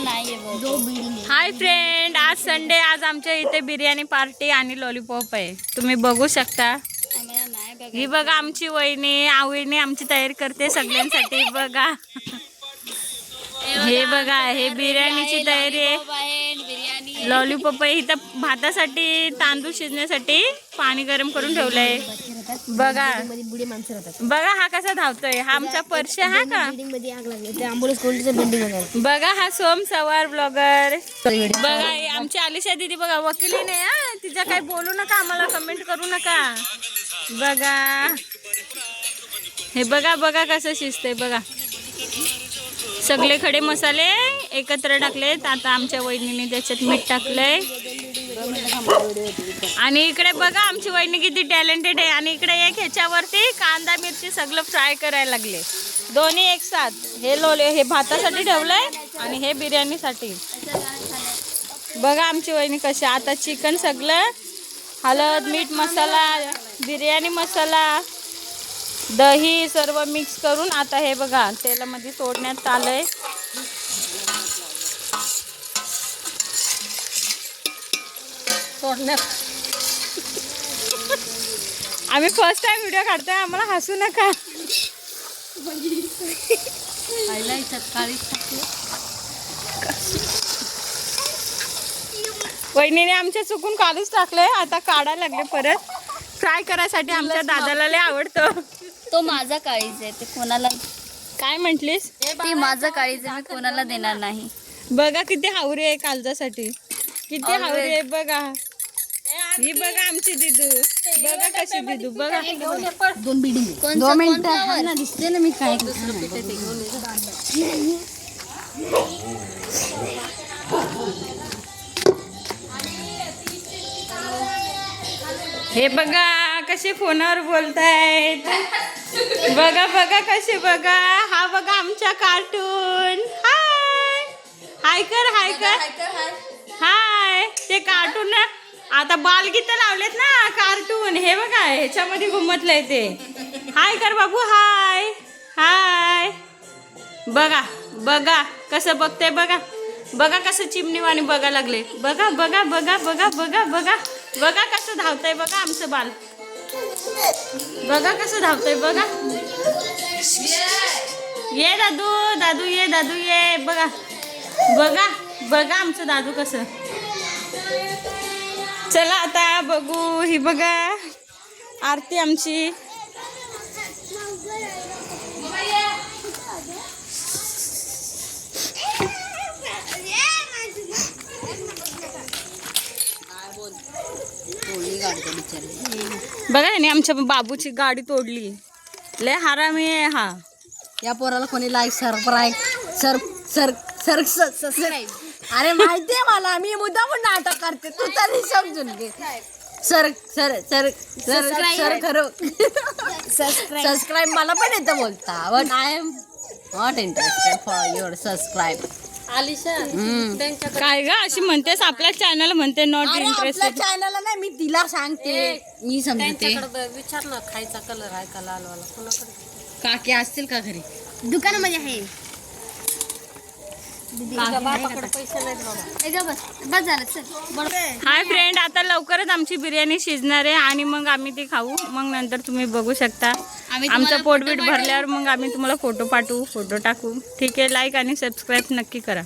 Hi friend, आज Sunday, आज आमच्या इथे बिर्याणी पार्टी आणि लॉलीपॉप आहे. तुम्ही बघू शकता. ही बघा आमची वहिनी आवडीने आमची तयारी करते सगळ्यांसाठी. बघा हे बघा, हे बिर्याणीची तयारी आहे. लॉलीपॉप आहे. इथं भातासाठी तांदूळ शिजण्यासाठी पाणी गरम करून ठेवलंय. बघा बघा हा कसा धावतोय. हा आमचा परशा. हा का बघा, हा सोम सवार ब्लॉगर. बघा आमची आलिशा दीदी बघा, वकिली नाही हा. तिचं काही बोलू नका, आम्हाला कमेंट करू नका. बघा हे बघा बघा कसं शिजतंय. बघा सगळे खडे मसाले एकत्र टाकलेत. आता आमच्या वहिनीने त्याच्यात मीठ टाकलंय. आणि इकडे बघा आमची वहिनी किती टॅलेंटेड आहे. आणि इकडे एक ह्याच्यावरती कांदा मिरची सगळं फ्राय करायला लागले. दोन्ही एक साथ. हे भातासाठी ठेवलंय आणि हे बिर्याणीसाठी. बघा आमची वहिनी कशी. आता चिकन सगळं हळद मीठ मसाला बिर्याणी मसाला दही सर्व मिक्स करून आता हे बघा तेलामध्ये सोडण्यात आलंय. आम्ही फर्स्ट टाइम व्हिडिओ काढतोय, आम्हाला हसू नका. वहिनीने आमच्या चुकून काढूच टाकलंय. आता काढायला लागले परत फ्राय करायसाठी. आमच्या दादाला लय आवडतं. तो माझा काळीज आहे, ते कोणाला. काय म्हंटलीस? ती माझा काळीज आहे, मी कोणाला देणार नाही. बघा किती हावरी आहे कालजासाठी. किती हावरी आहे बघा. ही बघा आमची दिदू. बघा कशी दिदू. बघा 2 मिनिटं दिसते ना मी काय. हे बघा कसे फोनवर बोलतायत. बघा बघा कसे. बघा हा बघा आमच्या कार्टून. हाय हाय कर, हाय कर, हाय. ते कार्टून आता बालगीतं लावलेत ना कार्टून. हे बघा ह्याच्यामध्ये घुमतलंय ते. हाय कर बाबू. हाय हाय. बघा बघा कसं बघते. बघा बघा कसं चिमणीवाणी बघा लागले. बघा बघा बघा बघा बघा बघा बघा कसं धावतंय. बघा आमचं बाल. बघा कसं धावतंय. बघा ये दादू, दादू ये, दादू ये. बघा बघा बघा आमचं दादू कसं. चला आता बघू. ही बघा आरती आमची. बघा याने आमच्या बाबूची गाडी तोडली. लय हरामी आहे हा. या पोराला कोणी लाईक सबस्क्राईब. अरे माहितीये मला, मी मुद्दा पण नाटक करते, तू तरी समजून घे. सबस्क्राईब मला पण येतं बोलता, but I am not interested for your subscribe. Alisha काय ग अशी म्हणतेस. आपल्या चॅनल म्हणते नॉट इंटरेस्टेड. चॅनल नाही, मी तिला सांगते. मी समजते. विचार ना, खायचा कलर आहे का लालवाला कोणाकडे. काकी असतील का घरी? दुकानामध्ये आहे. पैसे नाहीत बाबा. हाय फ्रेंड, आता लवकरच आमची बिर्याणी शिजणार आहे आणि मग आम्ही ती खाऊ. मग नंतर तुम्ही बघू शकता. आमचं पोटबीट भरल्यावर मग आम्ही तुम्हाला फोटो पाठवू, फोटो टाकू. ठीक आहे. लाईक आणि सबस्क्राईब नक्की करा.